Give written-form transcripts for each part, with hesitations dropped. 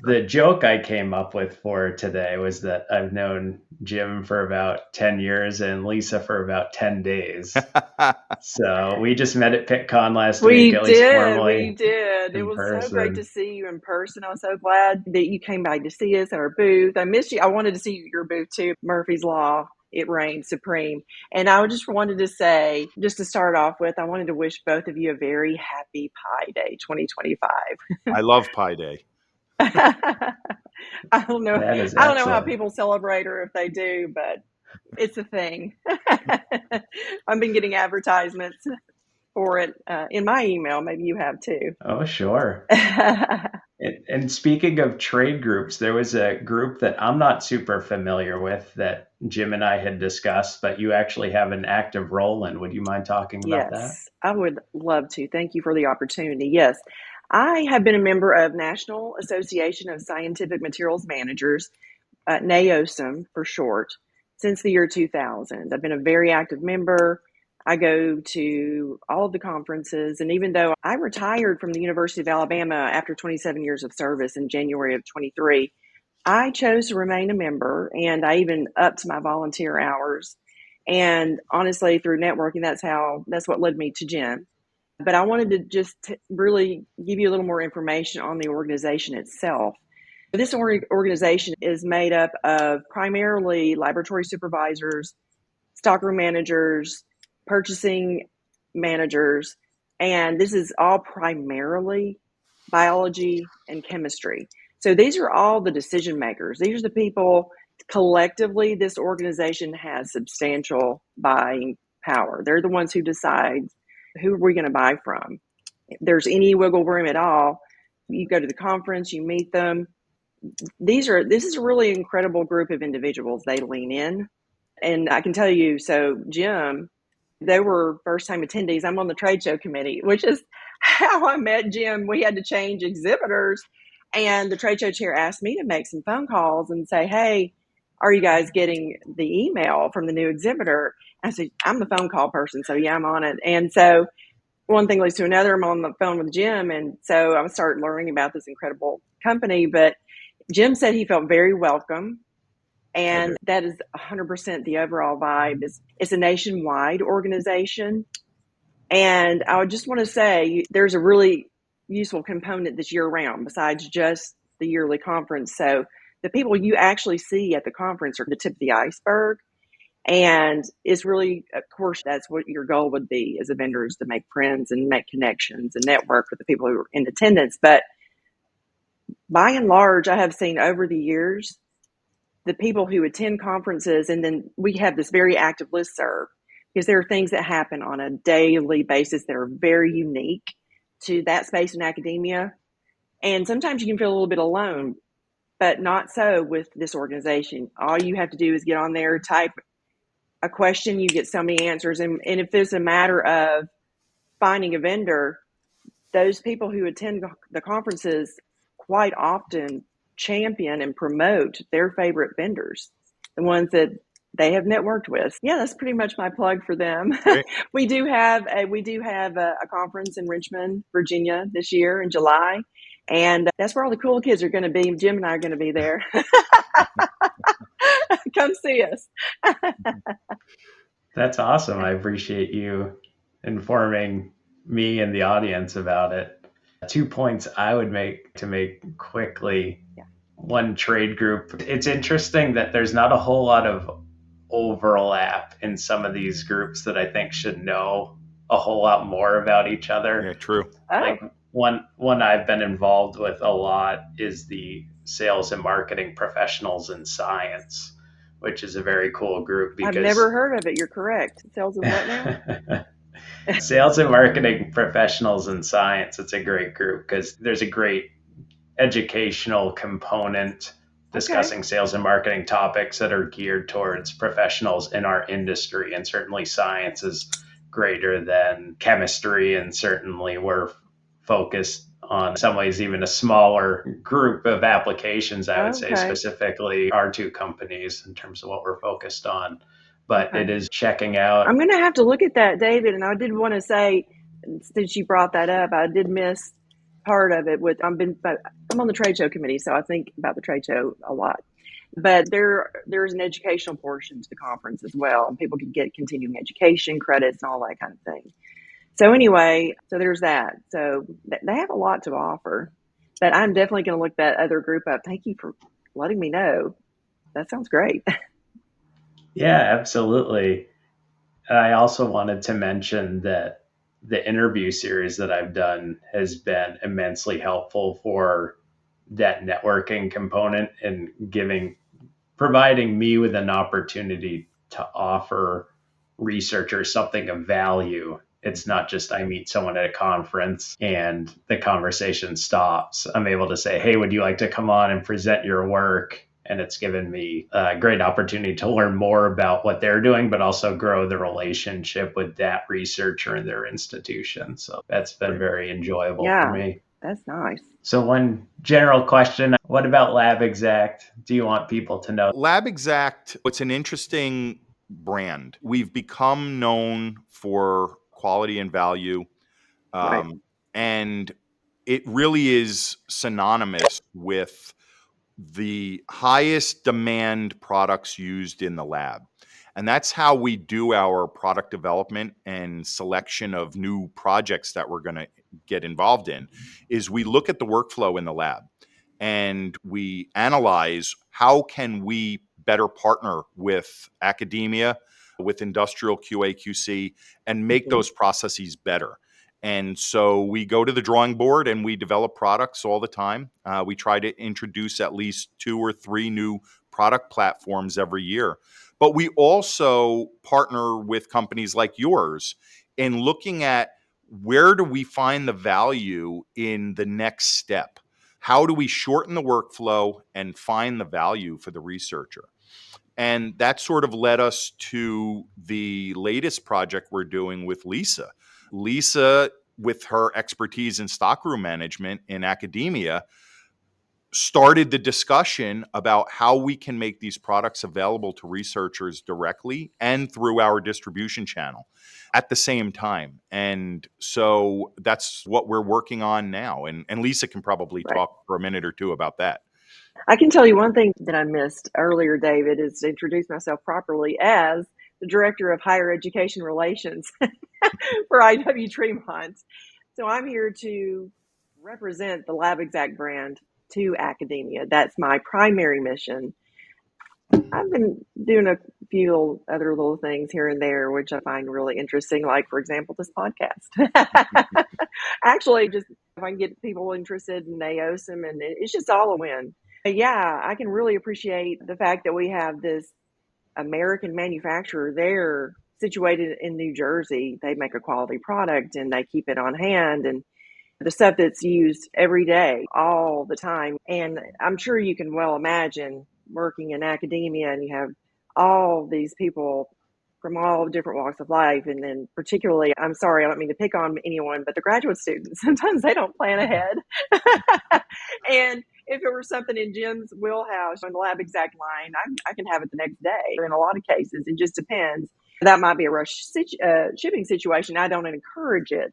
The joke I came up with for today was that I've known Jim for about 10 years and Lisa for about 10 days. So we just met at PitCon last week, We at least did. We formally did. It in was so great to person. see you in person. I was so glad that you came by to see us at our booth. I missed you. I wanted to see your booth too. Murphy's Law. It reigned supreme. And I just wanted to say, just to start off with, I wanted to wish both of you a very happy Pi Day 2025. I love Pi Day. I don't know. That is I don't know how excellent. people celebrate or if they do, but it's a thing. I've been getting advertisements for it in my email. Maybe you have too. Oh, sure. And speaking of trade groups, there was a group that I'm not super familiar with that Jim and I had discussed, but you actually have an active role in. Would you mind talking about that? Yes, I would love to. Thank you for the opportunity. Yes, I have been a member of National Association of Scientific Materials Managers, NAOSMM for short, since the year 2000. I've been a very active member. I go to all of the conferences, and even though I retired from the University of Alabama after 27 years of service in January of 23, I chose to remain a member, and I even upped my volunteer hours. And honestly, through networking, that's what led me to Jim. But I wanted to just really give you a little more information on the organization itself. This organization is made up of primarily laboratory supervisors, stockroom managers, purchasing managers, and this is all primarily biology and chemistry. So these are all the decision makers. These are the people collectively. This organization has substantial buying power. They're the ones who decide who are we going to buy from. If there's any wiggle room at all, you go to the conference, you meet them. This is a really incredible group of individuals. They lean in. And I can tell you, so Jim, they were first time attendees. I'm on the trade show committee, which is how I met Jim. We had to change exhibitors, and the trade show chair asked me to make some phone calls and say, hey, are you guys getting the email from the new exhibitor? And I said, I'm the phone call person, so yeah, I'm on it. And so one thing leads to another. I'm on the phone with Jim, and so I started learning about this incredible company. But Jim said he felt very welcome, I do. and that is 100% the overall vibe. It's a nationwide organization. And I would just want to say there's a really useful component this year round besides just the yearly conference. So the people you actually see at the conference are the tip of the iceberg. And it's really, of course, that's what your goal would be as a vendor, is to make friends and make connections and network with the people who are in attendance. But by and large, I have seen over the years the people who attend conferences, and then we have this very active listserv because there are things that happen on a daily basis that are very unique to that space in academia. And sometimes you can feel a little bit alone, but not so with this organization. All you have to do is get on there, type a question, you get so many answers. And if there's a matter of finding a vendor, those people who attend the conferences quite often champion and promote their favorite vendors, the ones that they have networked with. Yeah, that's pretty much my plug for them. Great. we do have a conference in Richmond, Virginia this year in July, and that's where all the cool kids are going to be. Jim and I are going to be there. Come see us. That's awesome. I appreciate you informing me and the audience about it. 2 points I would make quickly. Yeah. One, trade group. It's interesting that there's not a whole lot of overlap in some of these groups that I think should know a whole lot more about each Yeah, other. true. Oh, Like one I've been involved with a lot is the sales and marketing professionals in science, which is a very cool group I've because never heard of it. You're correct. Sales and what now? sales and marketing professionals in science, it's a great group because there's a great educational component Okay. discussing sales and marketing topics that are geared towards professionals in our industry. And certainly science is greater than chemistry. And certainly we're focused on, in some ways, even a smaller group of applications, I would say, Okay. specifically our two companies in terms of what we're focused on. But Okay. it is checking out. I'm going to have to look at that, David. And I did want to say, since you brought that up, I did miss part of it. I'm I'm on the trade show committee, so I think about the trade show a lot. But there's an educational portion to the conference as well, and people can get continuing education credits and all that kind of thing. So anyway, so there's that. So they have a lot to offer, but I'm definitely going to look that other group up. Thank you for letting me know. That sounds great. Yeah, absolutely. I also wanted to mention that the interview series that I've done has been immensely helpful for that networking component and providing me with an opportunity to offer researchers something of value. It's not just I meet someone at a conference and the conversation stops. I'm able to say, hey, would you like to come on and present your work? And it's given me a great opportunity to learn more about what they're doing, but also grow the relationship with that researcher and their institution. So that's been very enjoyable for Yeah, me. that's nice. So one general question, what about LabExact? Do you want people to know? LabExact, it's an interesting brand. We've become known for quality and value. Right. And it really is synonymous with the highest demand products used in the lab. And that's how we do our product development and selection of new projects that we're going to get involved in is we look at the workflow in the lab and we analyze how can we better partner with academia, with industrial QA/QC, and make those processes better. And so we go to the drawing board and we develop products all the time. We try to introduce at least 2 or 3 new product platforms every year. But we also partner with companies like yours in looking at where do we find the value in the next step? How do we shorten the workflow and find the value for the researcher? And that sort of led us to the latest project we're doing with Lisa. Lisa, with her expertise in stockroom management in academia, started the discussion about how we can make these products available to researchers directly and through our distribution channel at the same time. And so that's what we're working on now. And Lisa can probably Right. talk for a minute or two about that. I can tell you one thing that I missed earlier, David, is to introduce myself properly as the Director of Higher Education Relations for IW Tremont. So I'm here to represent the LabExact brand to academia. That's my primary mission. I've been doing a few other little things here and there, which I find really interesting, like, for example, this podcast. Actually, just if I can get people interested in NAOSMM, and it's just all a win. But yeah, I can really appreciate the fact that we have this American manufacturer there situated in New Jersey. They make a quality product and they keep it on hand, and the stuff that's used every day, all the time. And I'm sure you can well imagine working in academia and you have all these people from all different walks of life. And then particularly, I'm sorry, I don't mean to pick on anyone, but the graduate students, sometimes they don't plan ahead. And if it were something in Jim's wheelhouse on the LabExact line, I can have it the next day. In a lot of cases, it just depends. That might be a rush shipping situation. I don't encourage it,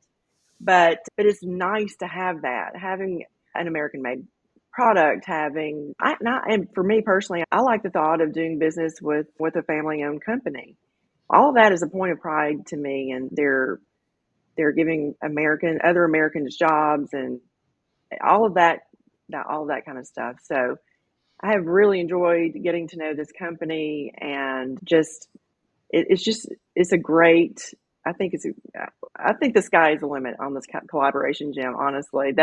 but it's nice to have that, having an American made product, and for me personally, I like the thought of doing business with a family owned company. All of that is a point of pride to me, and they're giving other Americans jobs and all of that kind of stuff. So I have really enjoyed getting to know this company, and it's a great. I think the sky is the limit on this collaboration, Jim. Honestly,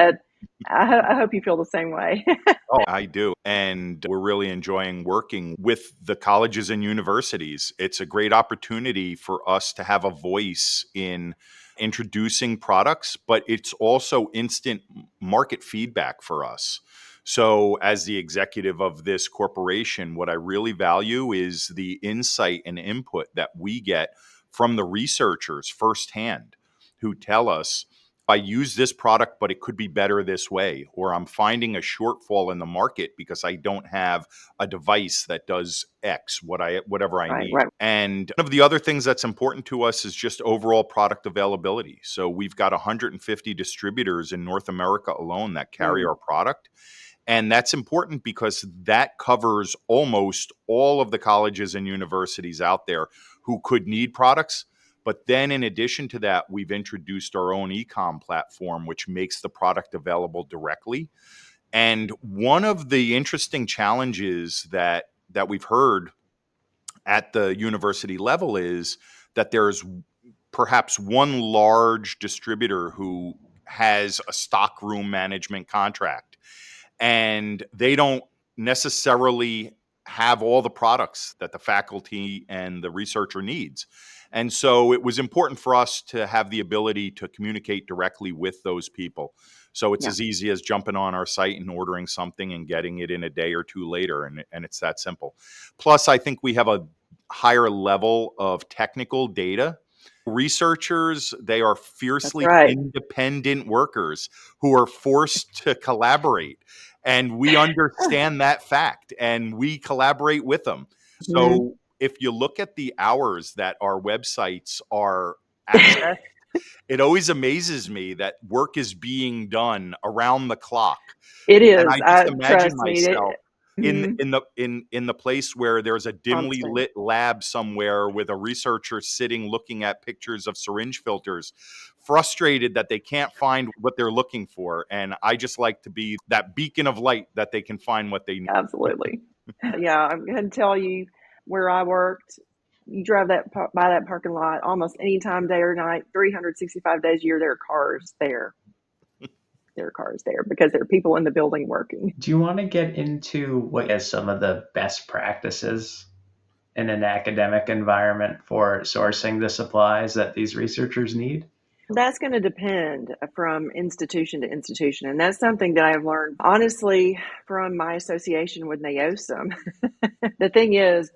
I hope you feel the same way. Oh, I do. And we're really enjoying working with the colleges and universities. It's a great opportunity for us to have a voice in introducing products, but it's also instant market feedback for us. So, as the executive of this corporation, what I really value is the insight and input that we get from the researchers firsthand who tell us, I use this product, but it could be better this way, or I'm finding a shortfall in the market because I don't have a device that does X, whatever I need. Right. And one of the other things that's important to us is just overall product availability. So we've got 150 distributors in North America alone that carry our product. And that's important because that covers almost all of the colleges and universities out there who could need products. But then in addition to that, we've introduced our own e-com platform, which makes the product available directly. And one of the interesting challenges that we've heard at the university level is that there's perhaps one large distributor who has a stockroom management contract, and they don't necessarily have all the products that the faculty and the researcher needs. And so it was important for us to have the ability to communicate directly with those people. So it's Yeah. as easy as jumping on our site and ordering something and getting it in a day or two later. And it's that simple. Plus, I think we have a higher level of technical data. Researchers, they are fiercely right. independent workers who are forced to collaborate. And we understand that fact and we collaborate with them. So if you look at the hours that our websites are accessed, it always amazes me that work is being done around the clock. It is. And I just imagine Trust me. myself in the place where there's a dimly Constant. lit lab somewhere with a researcher sitting looking at pictures of syringe filters, frustrated that they can't find what they're looking for. And I just like to be that beacon of light that they can find what they need. Absolutely. Yeah, I'm going to tell you where I worked. You drive by that parking lot almost any time, day or night, 365 days a year. There are cars there. There are cars there because there are people in the building working. Do you want to get into what is some of the best practices in an academic environment for sourcing the supplies that these researchers need? That's going to depend from institution to institution. And that's something that I've learned, honestly, from my association with NAOSMM. The thing is,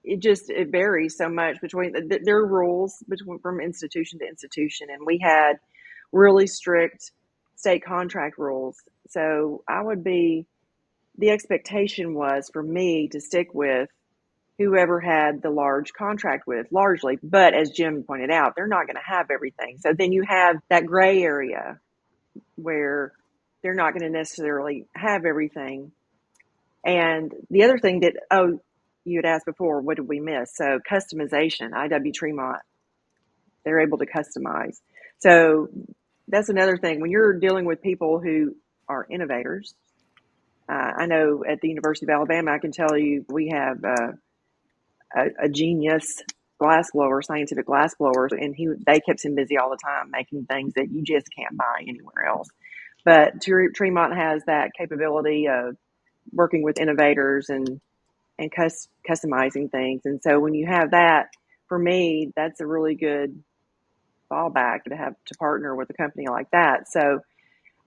it varies so much between there are rules from institution to institution. And we had really strict state contract rules. So the expectation was for me to stick with whoever had the large contract with, largely. But as Jim pointed out, they're not going to have everything. So then you have that gray area where they're not going to necessarily have everything. And the other thing that, you had asked before, what did we miss? So customization, IW Tremont, they're able to customize. So that's another thing. When you're dealing with people who are innovators, I know at the University of Alabama, I can tell you we have a genius glassblower, scientific glassblower, and they kept him busy all the time making things that you just can't buy anywhere else. But Tremont has that capability of working with innovators and customizing things. And so when you have that, for me, that's a really good fallback to have to partner with a company like that. So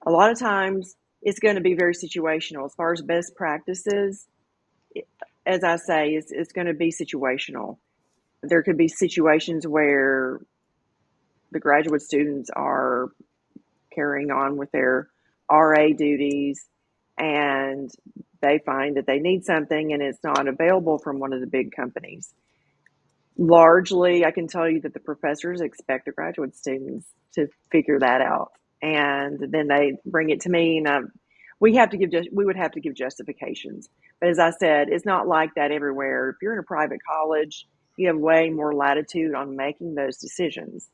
a lot of times it's going to be very situational. As far as best practices, as I say, it's going to be situational. There could be situations where the graduate students are carrying on with their RA duties and they find that they need something and it's not available from one of the big companies. Largely, I can tell you that the professors expect the graduate students to figure that out. And then they bring it to me and we would have to give justifications. But as I said, it's not like that everywhere. If you're in a private college, you have way more latitude on making those decisions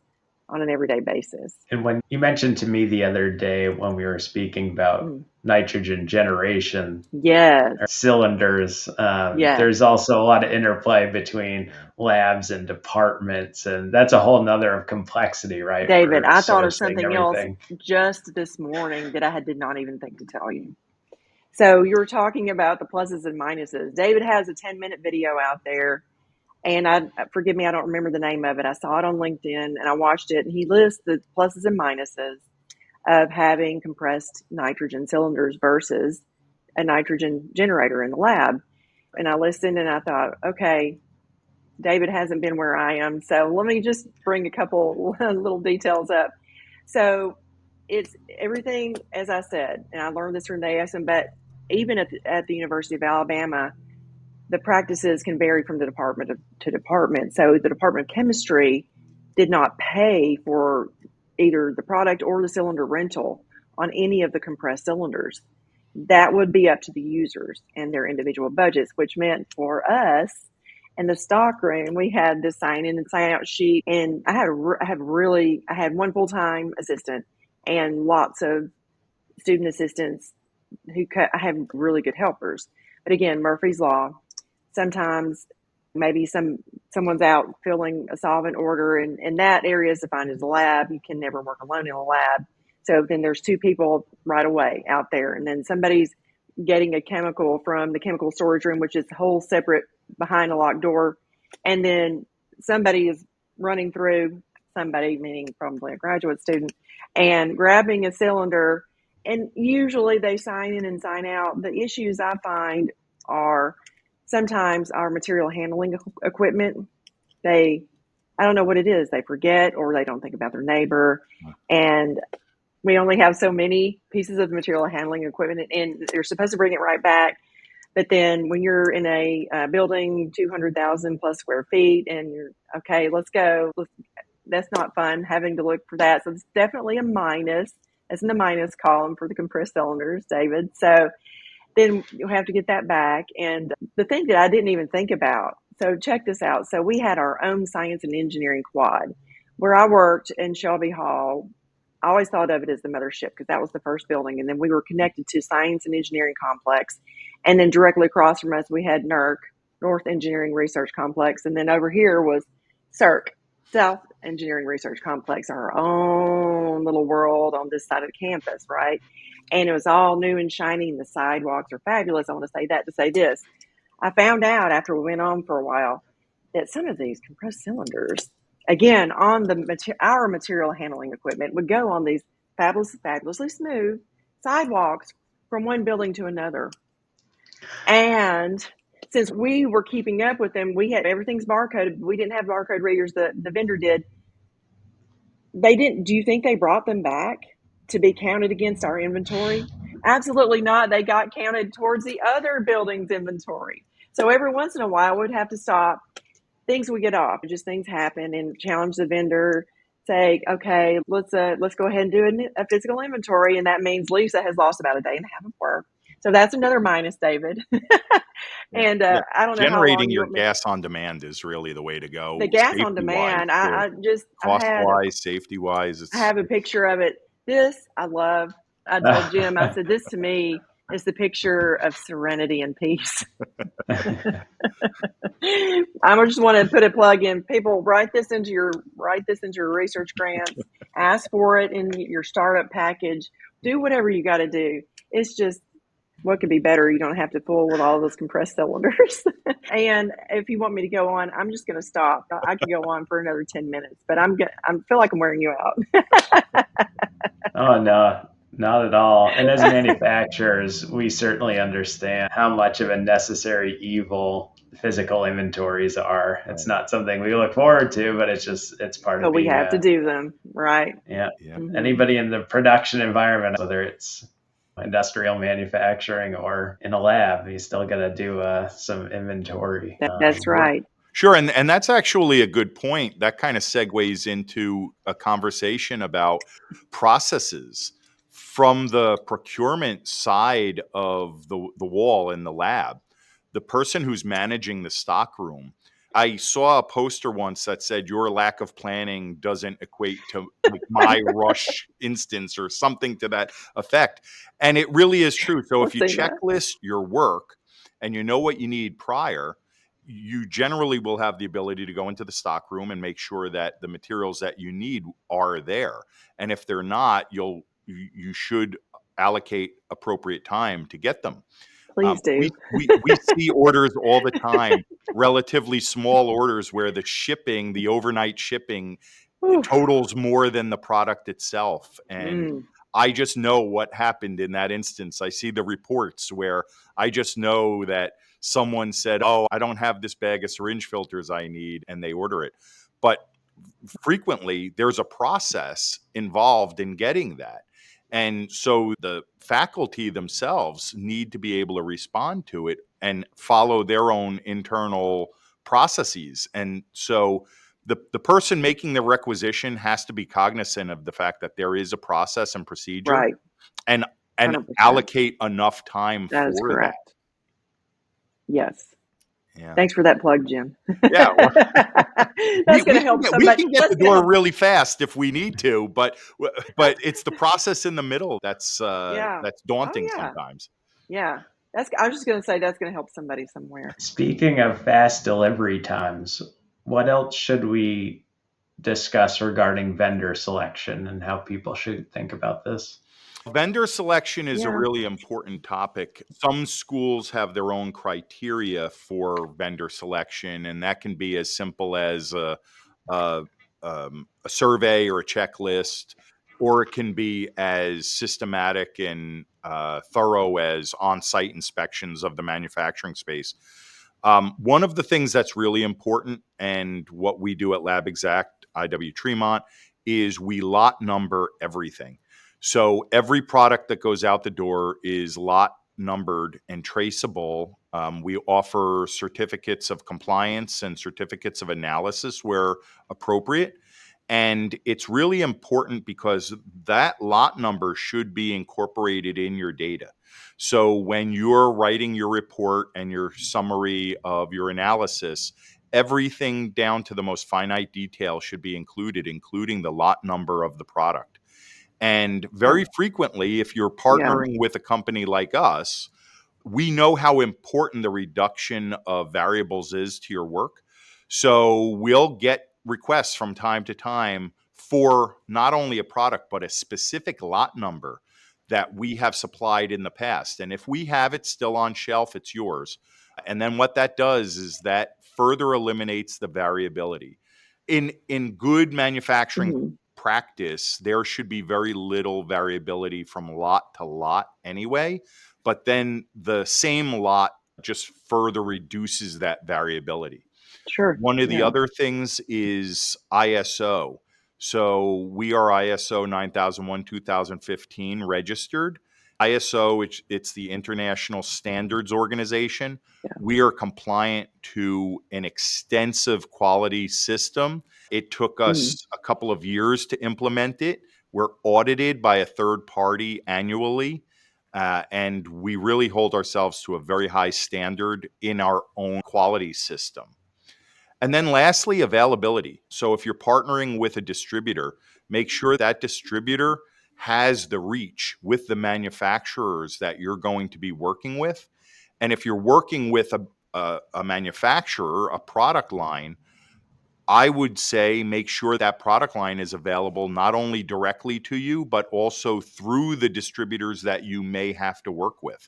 on an everyday basis. And when you mentioned to me the other day when we were speaking about nitrogen generation, cylinders, there's also a lot of interplay between labs and departments, and that's a whole nother of complexity, right? David, I thought of something else just this morning that I did not even think to tell you. So you were talking about the pluses and minuses. David has a 10-minute video out there. And forgive me, I don't remember the name of it. I saw it on LinkedIn and I watched it. And he lists the pluses and minuses of having compressed nitrogen cylinders versus a nitrogen generator in the lab. And I listened and I thought, okay, David hasn't been where I am. So let me just bring a couple little details up. So it's everything, as I said, and I learned this from NAOSMM, but even at the University of Alabama, the practices can vary from the department to department. So the Department of Chemistry did not pay for either the product or the cylinder rental on any of the compressed cylinders. that would be up to the users and their individual budgets, which meant for us in the stock room, we had the sign in and sign out sheet. And I had one full-time assistant and lots of student assistants I have really good helpers. But again, Murphy's Law, sometimes maybe someone's out filling a solvent order, and that area is defined as a lab. You can never work alone in a lab. So then there's two people right away out there, and then somebody's getting a chemical from the chemical storage room, which is a whole separate behind a locked door, and then somebody is running through, somebody meaning probably a graduate student, and grabbing a cylinder. And usually they sign in and sign out. The issues I find are sometimes our material handling equipment, I don't know what it is. They forget or they don't think about their neighbor. And we only have so many pieces of material handling equipment, and they're supposed to bring it right back. But then when you're in a building 200,000 plus square feet and you're, okay, let's go. That's not fun having to look for that. So it's definitely a minus. That's in the minus column for the compressed cylinders, David. So then you'll have to get that back. And the thing that I didn't even think about, so check this out. So we had our own science and engineering quad. Where I worked in Shelby Hall, I always thought of it as the mothership because that was the first building. And then we were connected to Science and Engineering Complex. And then directly across from us, we had NERC, North Engineering Research Complex. And then over here was CERC, South Engineering Research Complex, our own little world on this side of the campus, right? And it was all new and shiny, and the sidewalks are fabulous. I want to say that to say this. I found out after we went on for a while that some of these compressed cylinders, again, on our material handling equipment, would go on these fabulously smooth sidewalks from one building to another. And since we were keeping up with them, we had everything's barcoded. We didn't have barcode readers. The vendor did. They didn't. Do you think they brought them back to be counted against our inventory? Absolutely not. They got counted towards the other building's inventory. So every once in a while, we'd have to stop. Things would get off. Just things happen, and challenge the vendor. Say, okay, let's go ahead and do a physical inventory, and that means Lisa has lost about a day and a half of work. So that's another minus, David. And I don't know how long generating your gas on demand is really the way to go. The gas on demand. Cost-wise, safety-wise. I have a picture of it. This I love. I told Jim, I said, this to me is the picture of serenity and peace. I just want to put a plug in. People, write this into your research grants. Ask for it in your startup package. Do whatever you got to do. It's just, what could be better? You don't have to fool with all those compressed cylinders. And if you want me to go on, I'm just going to stop. I could go on for another 10 minutes, but I feel like I'm wearing you out. Oh, no, not at all. And as manufacturers, we certainly understand how much of a necessary evil physical inventories are. It's not something we look forward to, but it's part of But we have to do them, right? Yeah. Mm-hmm. Anybody in the production environment, whether it's industrial manufacturing or in a lab, you still got to do some inventory. That's right. Sure. And that's actually a good point. That kind of segues into a conversation about processes from the procurement side of the wall in the lab. The person who's managing the stock room, I saw a poster once that said your lack of planning doesn't equate to like my rush instance or something to that effect. And it really is true. So if you checklist your work and you know what you need prior, you generally will have the ability to go into the stock room and make sure that the materials that you need are there. And if they're not, you should allocate appropriate time to get them. Please do. We see orders all the time, relatively small orders where the overnight shipping totals more than the product itself. And I just know what happened in that instance. I see the reports where I just know that someone said, oh, I don't have this bag of syringe filters I need, and they order it. But frequently there's a process involved in getting that. And so the faculty themselves need to be able to respond to it and follow their own internal processes. And so the person making the requisition has to be cognizant of the fact that there is a process and procedure. Right. And and 100%. allocate enough time That is for that. correct. Yes. Yeah. Thanks for that plug, Jim. Yeah. Well, That's going to help we somebody. can get the door really fast if we need to, but it's the process in the middle that's Yeah. daunting Oh, yeah. sometimes. Yeah. I was just going to say that's going to help somebody somewhere. Speaking of fast delivery times, what else should we discuss regarding vendor selection and how people should think about this? Vendor selection is a Yeah. really important topic. Some schools have their own criteria for vendor selection, and that can be as simple as a, a survey or a checklist, or it can be as systematic and thorough as on-site inspections of the manufacturing space. One of the things that's really important, and what we do at LabExact, IW Tremont, is we lot number everything. So every product that goes out the door is lot numbered and traceable. We offer certificates of compliance and certificates of analysis where appropriate. And it's really important because that lot number should be incorporated in your data. So when you're writing your report and your summary of your analysis, everything down to the most finite detail should be included, including the lot number of the product. And very frequently, if you're partnering with a company like us, we know how important the reduction of variables is to your work. So we'll get requests from time to time for not only a product, but a specific lot number that we have supplied in the past. And if we have it still on shelf, it's yours. And then what that does is that further eliminates the variability. In good manufacturing practice, there should be very little variability from lot to lot anyway. But then the same lot just further reduces that variability. Sure. One of the other things is ISO. So we are ISO 9001 2015 registered. ISO, it's the International Standards Organization. We are compliant to an extensive quality system. It took us a couple of years to implement it. We're audited by a third party annually. And we really hold ourselves to a very high standard in our own quality system. And then lastly, availability. So if you're partnering with a distributor, make sure that distributor has the reach with the manufacturers that you're going to be working with. And if you're working with a manufacturer, a product line, I would say make sure that product line is available not only directly to you, but also through the distributors that you may have to work with.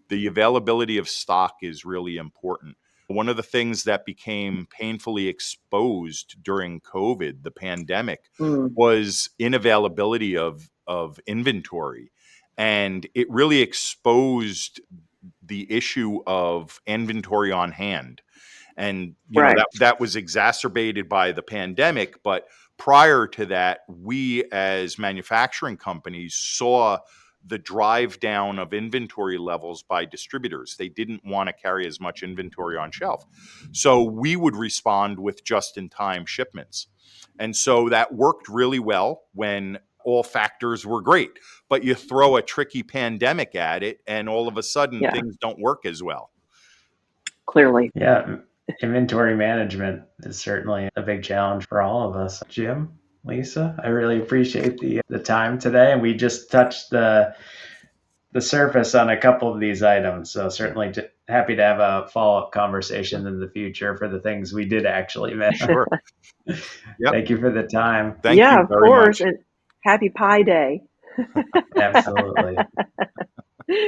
The availability of stock is really important. One of the things that became painfully exposed during COVID, the pandemic, was inavailability of inventory. And it really exposed the issue of inventory on hand. And that was exacerbated by the pandemic, but prior to that, we as manufacturing companies saw the drive down of inventory levels by distributors. They didn't want to carry as much inventory on shelf. So we would respond with just-in-time shipments. And so that worked really well when all factors were great. But you throw a tricky pandemic at it, and all of a sudden things don't work as well. Clearly. Yeah, inventory management is certainly a big challenge for all of us. Jim, Lisa, I really appreciate the time today, and we just touched the surface on a couple of these items. So certainly happy to have a follow-up conversation in the future for the things we did actually miss. Sure. Yep. Thank you for the time. Thank you very of course. much. And happy Pi Day. Absolutely.